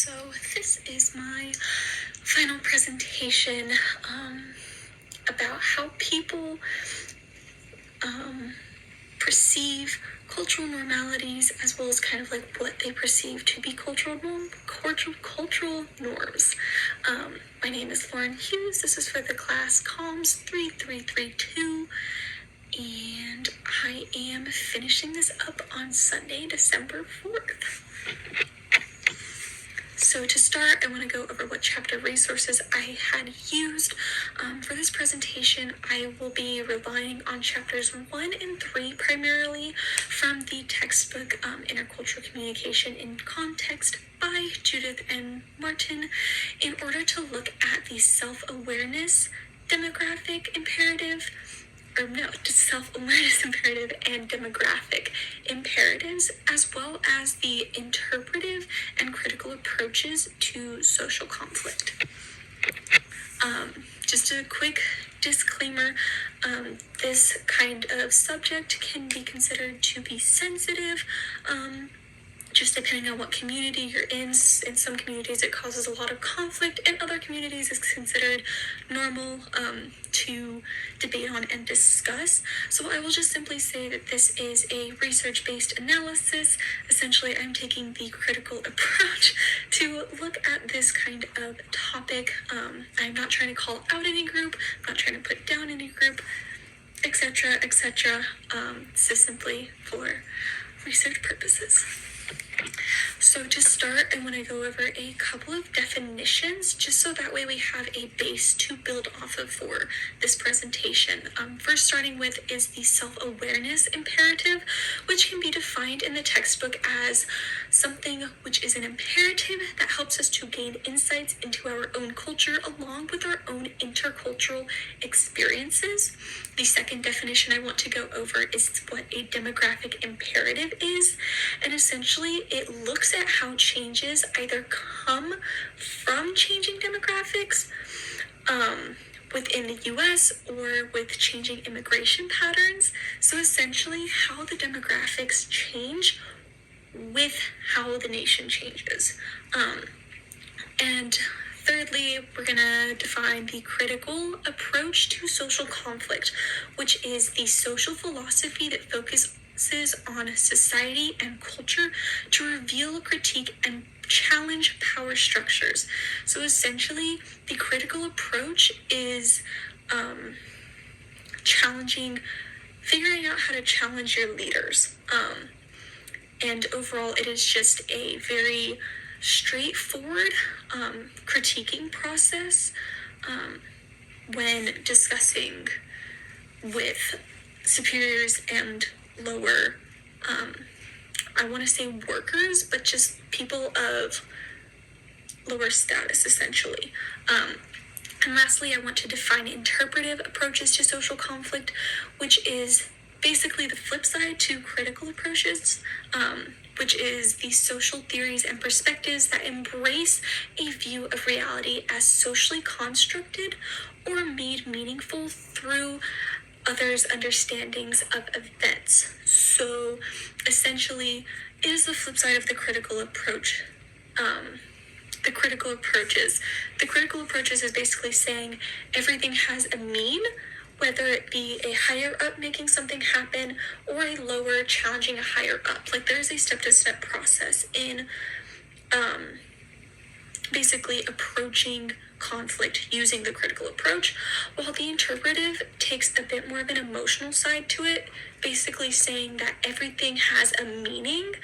So this is my final presentation about how people perceive cultural normalities, as well as kind of like what they perceive to be cultural norms. My name is Lauren Hughes. This is for the class Comms 3332, and I am finishing this up on Sunday, December 4th. So to start, I want to go over what chapter resources I had used. For this presentation, I will be relying on chapters 1 and 3 primarily from the textbook Intercultural Communication in Context by Judith and Martin, in order to look at the self-awareness demographic imperative, self-awareness imperative and demographic imperatives, as well as the interpretive and critical approaches to social conflict. Just a quick disclaimer, this kind of subject can be considered to be sensitive, just depending on what community you're in. In some communities it causes a lot of conflict, in other communities it's considered normal to debate on and discuss. So I will just simply say that this is a research-based analysis. Essentially, I'm taking the critical approach to look at this kind of topic. I'm not trying to call out any group, I'm not trying to put down any group, etc., etc. This is simply for research purposes. So to start, I want to go over a couple of definitions, just so that way we have a base to build off of for this presentation. First, starting with is the self-awareness imperative, which can be defined in the textbook as something which is an imperative that helps us to gain insights into our own culture along with our own intercultural experiences. The second definition I want to go over is what a demographic imperative is, and essentially it looks at how changes either come from changing demographics within the US or with changing immigration patterns. So essentially how the demographics change with how the nation changes. And thirdly, we're going to define the critical approach to social conflict, which is the social philosophy that focuses on society and culture to reveal, critique, and challenge power structures. So essentially, the critical approach is figuring out how to challenge your leaders. And overall, it is just a very straightforward critiquing process when discussing with superiors and lower, I want to say workers, but just people of lower status, essentially. And lastly, I want to define interpretive approaches to social conflict, which is basically the flip side to critical approaches, which is the social theories and perspectives that embrace a view of reality as socially constructed or made meaningful through others' understandings of events. So essentially, it is the flip side of the critical approach. The critical approaches is basically saying everything has a mean, whether it be a higher up making something happen or a lower challenging a higher up. Like there's a step-to-step process in basically approaching conflict using the critical approach, while the interpretive takes a bit more of an emotional side to it, basically saying that everything has a meaning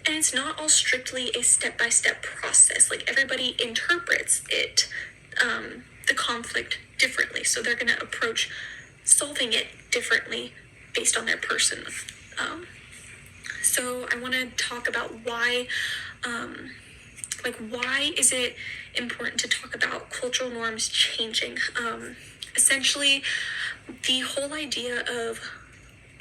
and it's not all strictly a step-by-step process. Like everybody interprets it, the conflict differently, so they're going to approach solving it differently based on their person. So I want to talk about why is it important to talk about cultural norms changing? Essentially, the whole idea of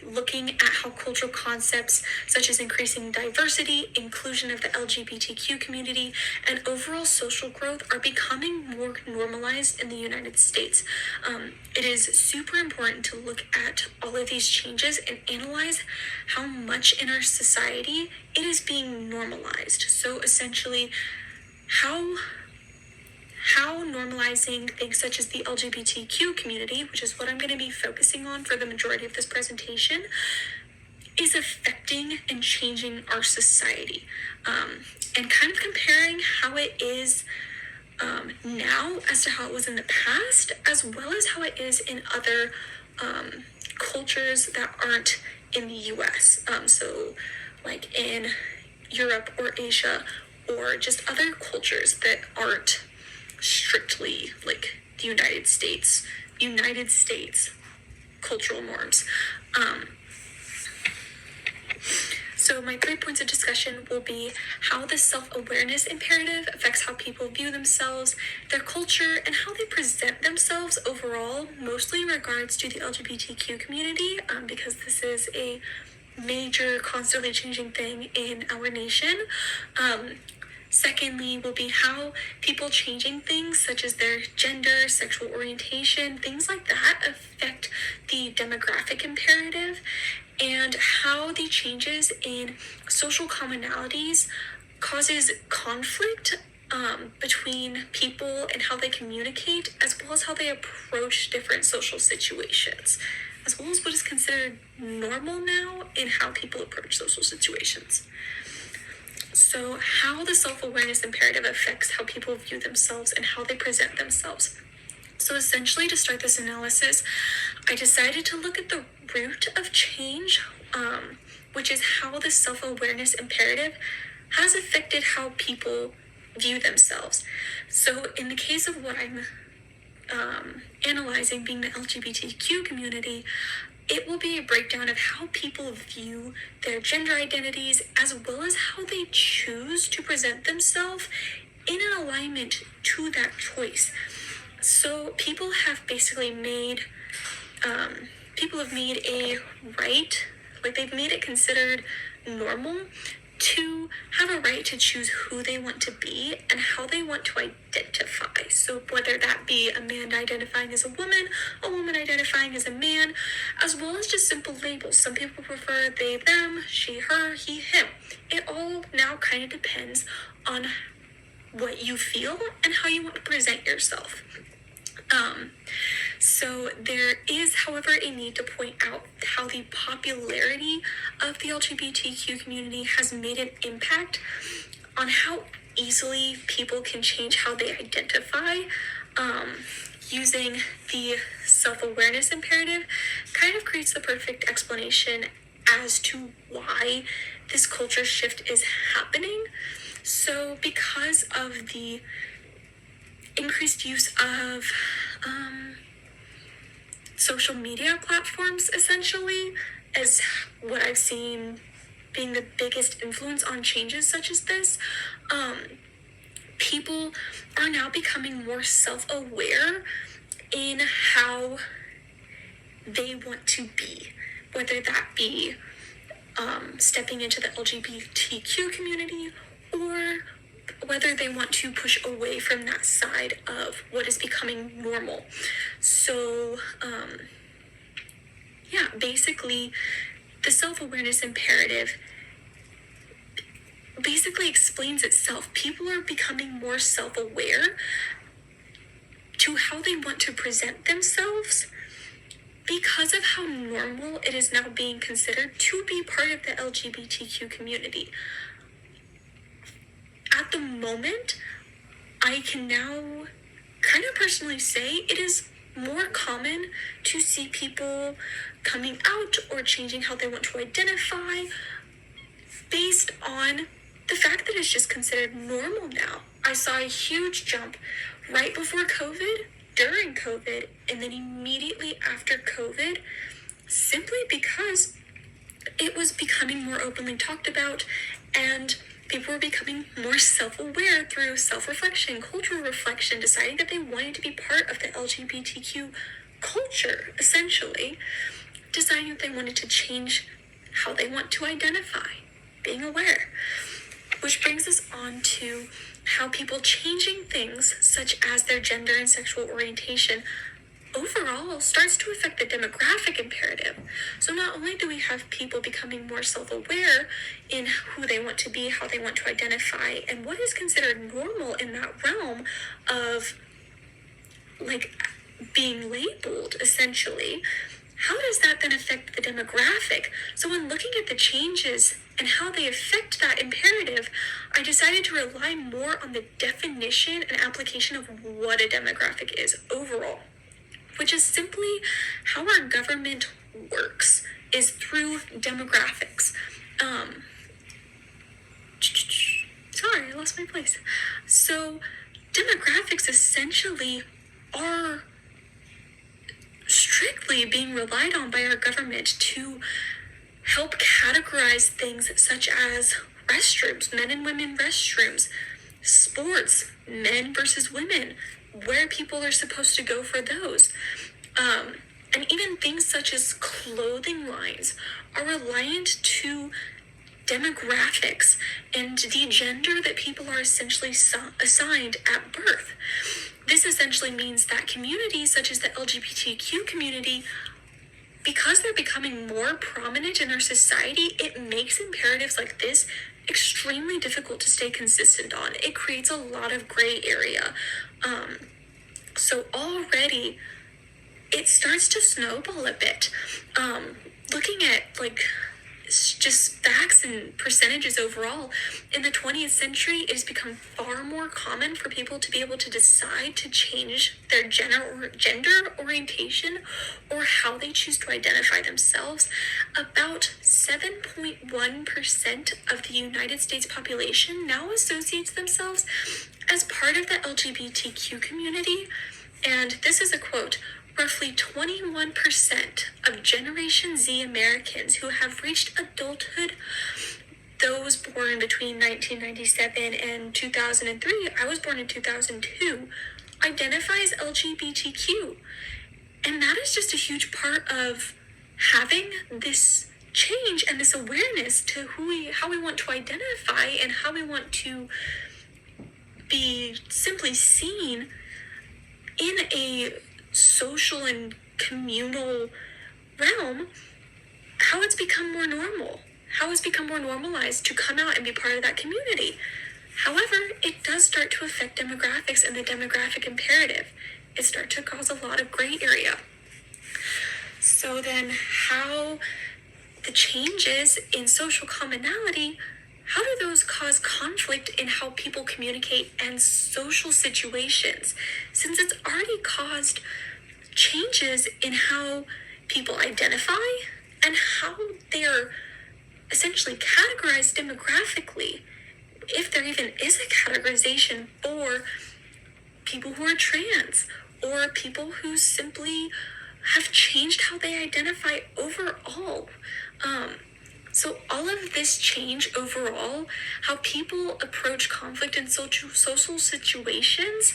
looking at how cultural concepts such as increasing diversity, inclusion of the LGBTQ community, and overall social growth are becoming more normalized in the United States. It is super important to look at all of these changes and analyze how much in our society it is being normalized. So essentially, how normalizing things such as the LGBTQ community, which is what I'm going to be focusing on for the majority of this presentation, is affecting and changing our society, and kind of comparing how it is now as to how it was in the past, as well as how it is in other cultures that aren't in the US. So like in Europe or Asia, or just other cultures that aren't strictly like the United States cultural norms. So my 3 points of discussion will be how the self-awareness imperative affects how people view themselves, their culture, and how they present themselves overall, mostly in regards to the LGBTQ community, because this is a major, constantly changing thing in our nation. Secondly, will be how people changing things such as their gender, sexual orientation, things like that affect the demographic imperative, and how the changes in social commonalities causes conflict between people and how they communicate, as well as how they approach different social situations, as well as what is considered normal now in how people approach social situations. So how the self-awareness imperative affects how people view themselves and how they present themselves. So essentially, to start this analysis, I decided to look at the root of change, which is how the self-awareness imperative has affected how people view themselves. So in the case of what I'm analyzing, being the LGBTQ community, it will be a breakdown of how people view their gender identities, as well as how they choose to present themselves in an alignment to that choice. So people have basically made a right, like they've made it considered normal to have a right to choose who they want to be and how they want to identify. So whether that be a man identifying as a woman identifying as a man, as well as just simple labels. Some people prefer they, them, she, her, he, him. It all now kind of depends on what you feel and how you want to present yourself. So there is, however, a need to point out how the popularity of the LGBTQ community has made an impact on how easily people can change how they identify. Using the self-awareness imperative kind of creates the perfect explanation as to why this culture shift is happening. So because of the increased use of social media platforms, essentially, as what I've seen being the biggest influence on changes such as this, people are now becoming more self-aware in how they want to be, whether that be stepping into the LGBTQ community, or whether they want to push away from that side of what is becoming normal. So, basically, the self-awareness imperative basically explains itself. People are becoming more self-aware to how they want to present themselves because of how normal it is now being considered to be part of the LGBTQ community. At the moment, I can now kind of personally say it is more common to see people coming out or changing how they want to identify based on the fact that it's just considered normal now. I saw a huge jump right before COVID, during COVID, and then immediately after COVID, simply because it was becoming more openly talked about, and people were becoming more self-aware through self-reflection, cultural reflection, deciding that they wanted to be part of the LGBTQ culture, essentially, deciding that they wanted to change how they want to identify, being aware. Which brings us on to how people changing things such as their gender and sexual orientation overall starts to affect the demographic imperative. So not only do we have people becoming more self-aware in who they want to be, how they want to identify, and what is considered normal in that realm of like being labeled, essentially, how does that then affect the demographic? So when looking at the changes and how they affect that imperative, I decided to rely more on the definition and application of what a demographic is overall, which is simply how our government works, is through demographics. Sorry, I lost my place. So demographics essentially are strictly being relied on by our government to help categorize things such as restrooms, men and women restrooms, sports, men versus women, where people are supposed to go for those. And even things such as clothing lines are reliant to demographics and the gender that people are essentially assigned at birth. This essentially means that communities such as the LGBTQ community, because they're becoming more prominent in our society, it makes imperatives like this extremely difficult to stay consistent on. It creates a lot of gray area. So already it starts to snowball a bit. Looking at just facts and percentages overall, in the 20th century, it has become far more common for people to be able to decide to change their gender orientation or how they choose to identify themselves. About 7.1% of the United States population now associates themselves as part of the LGBTQ community. And this is a quote: roughly 21% of Generation Z Americans who have reached adulthood, those born between 1997 and 2003, I was born in 2002, identify as LGBTQ. And that is just a huge part of having this change and this awareness to how we want to identify and how we want to be simply seen in a social and communal realm, how it's become more normal, how it's become more normalized to come out and be part of that community. However, it does start to affect demographics and the demographic imperative. It starts to cause a lot of gray area. So then how the changes in social commonality, how do those cause conflict in how people communicate and social situations? Since it's already caused changes in how people identify and how they're essentially categorized demographically, if there even is a categorization for people who are trans or people who simply have changed how they identify overall. So all of this change overall, how people approach conflict in social situations,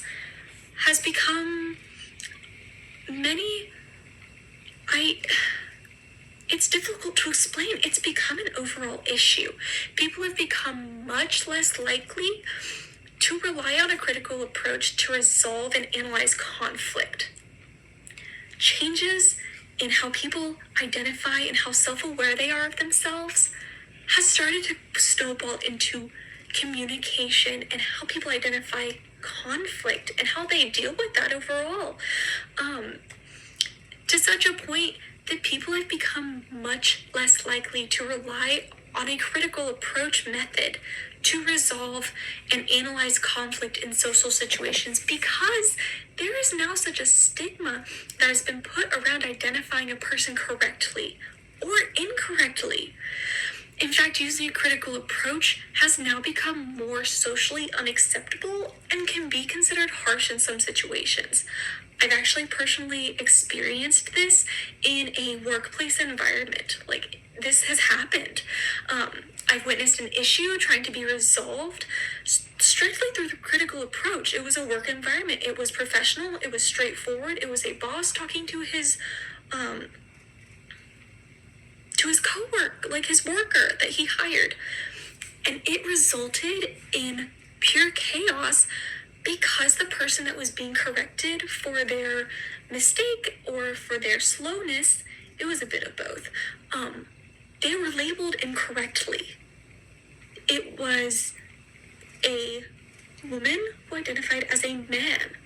has become it's difficult to explain. It's become an overall issue. People have become much less likely to rely on a critical approach to resolve and analyze conflict. Changes in how people identify and how self-aware they are of themselves has started to snowball into communication and how people identify conflict and how they deal with that overall. To such a point that people have become much less likely to rely on a critical approach method to resolve and analyze conflict in social situations, because there is now such a stigma that has been put around identifying a person correctly or incorrectly. In fact, using a critical approach has now become more socially unacceptable and can be considered harsh in some situations. I've actually personally experienced this in a workplace environment. This has happened. I've witnessed an issue trying to be resolved strictly through the critical approach. It was a work environment. It was professional. It was straightforward. It was a boss talking to his his worker that he hired. And it resulted in pure chaos because because the person that was being corrected for their mistake or for their slowness, it was a bit of both. They were labeled incorrectly. It was a woman who identified as a man.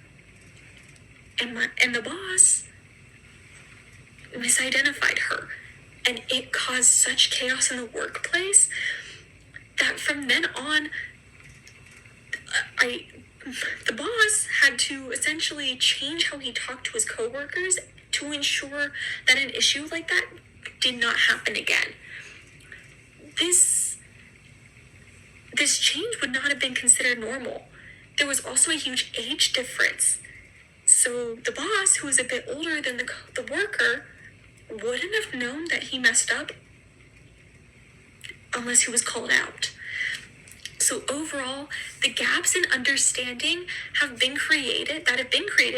And the boss misidentified her. And it caused such chaos in the workplace that from then on, the boss had to essentially change how he talked to his coworkers to ensure that an issue like that did not happen again. This change would not have been considered normal. There was also a huge age difference. So the boss, who was a bit older than the worker, wouldn't have known that he messed up unless he was called out. So overall, the gaps in understanding have been created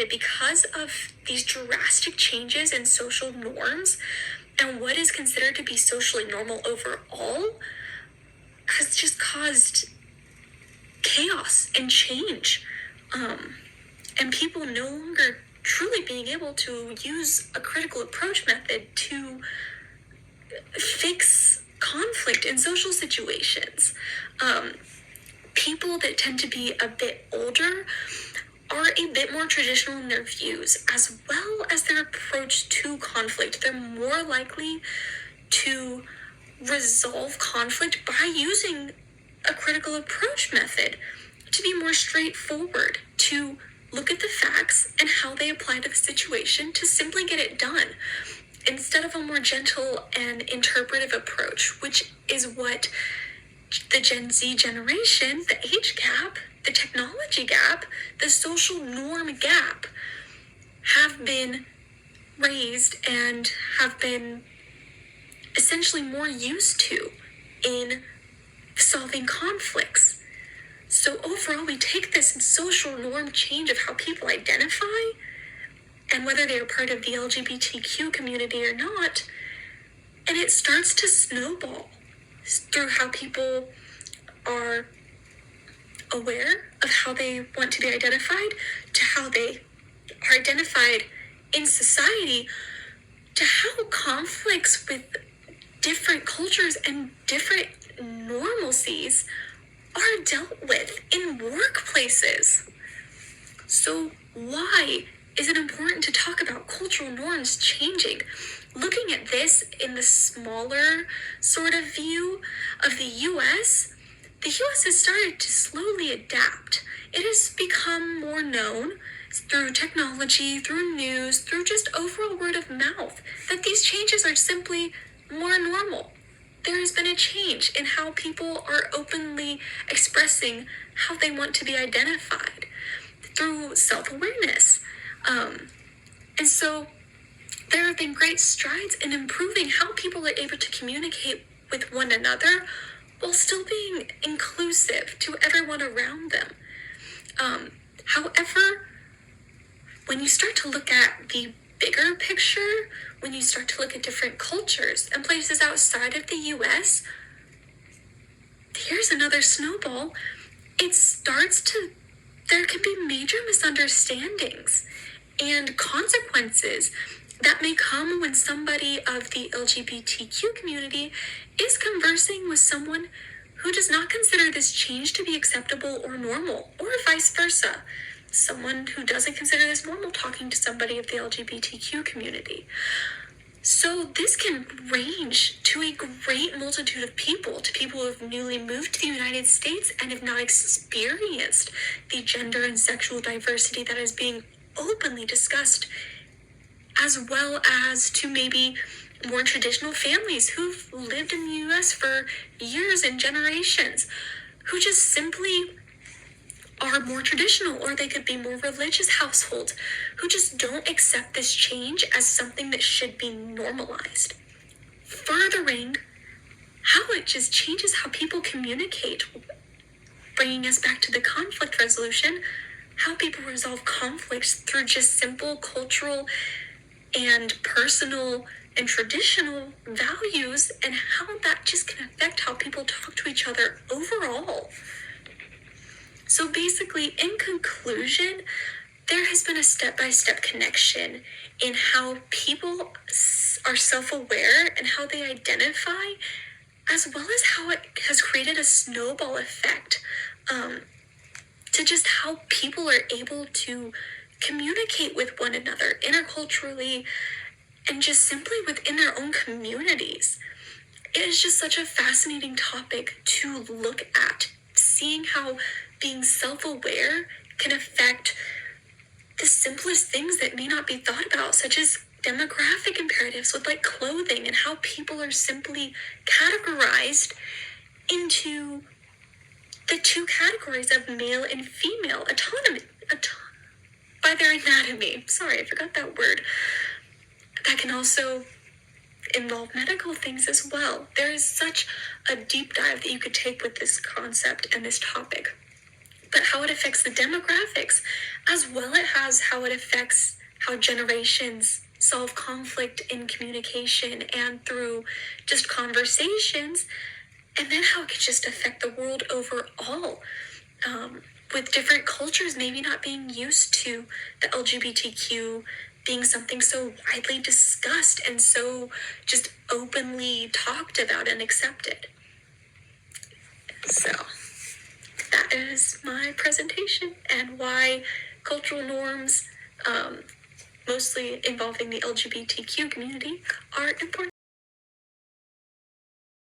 because of these drastic changes in social norms, and what is considered to be socially normal overall has just caused chaos and change. And people no longer truly being able to use a critical approach method to fix conflict in social situations. People that tend to be a bit older are a bit more traditional in their views, as well as their approach to conflict. They're more likely to resolve conflict by using a critical approach method, to be more straightforward, to look at the facts and how they apply to the situation to simply get it done, instead of a more gentle and interpretive approach, which is what the Gen Z generation, the age gap, the technology gap, the social norm gap, have been raised and have been essentially more used to in solving conflicts. So overall, we take this social norm change of how people identify and whether they are part of the LGBTQ community or not, and it starts to snowball through how people are aware of how they want to be identified, to how they are identified in society, to how conflicts with different cultures and different normalcies are dealt with in workplaces. So why is it important to talk about cultural norms changing? Looking at this in the smaller sort of view of the US has started to slowly adapt. It has become more known through technology, through news, through just overall word of mouth, that these changes are simply more normal. There has been a change in how people are openly expressing how they want to be identified through self-awareness. And so there have been great strides in improving how people are able to communicate with one another while still being inclusive to everyone around them. However, when you start to look at the bigger picture, when you start to look at different cultures and places outside of the US, here's another snowball. There can be major misunderstandings and consequences that may come when somebody of the LGBTQ community is conversing with someone who does not consider this change to be acceptable or normal, or vice versa. Someone who doesn't consider this normal talking to somebody of the LGBTQ community. So this can range to a great multitude of people, to people who have newly moved to the United States and have not experienced the gender and sexual diversity that is being openly discussed, as well as to maybe more traditional families who've lived in the US for years and generations, who just simply are more traditional, or they could be more religious households who just don't accept this change as something that should be normalized. Furthering how it just changes how people communicate, bringing us back to the conflict resolution, how people resolve conflicts through just simple cultural and personal and traditional values, and how that just can affect how people talk to each other overall. So basically, in conclusion, there has been a step-by-step connection in how people are self-aware and how they identify, as well as how it has created a snowball effect to just how people are able to communicate with one another interculturally and just simply within their own communities. It is just such a fascinating topic to look at, seeing how being self-aware can affect the simplest things that may not be thought about, such as demographic imperatives with like clothing and how people are simply categorized into the two categories of male and female autonomy by their anatomy. Sorry, I forgot that word. That can also involve medical things as well. There is such a deep dive that you could take with this concept and this topic. But how it affects the demographics, as well as how it affects how generations solve conflict in communication and through just conversations, and then how it could just affect the world overall, with different cultures maybe not being used to the LGBTQ being something so widely discussed and so just openly talked about and accepted. So that is my presentation and why cultural norms, mostly involving the LGBTQ community, are important.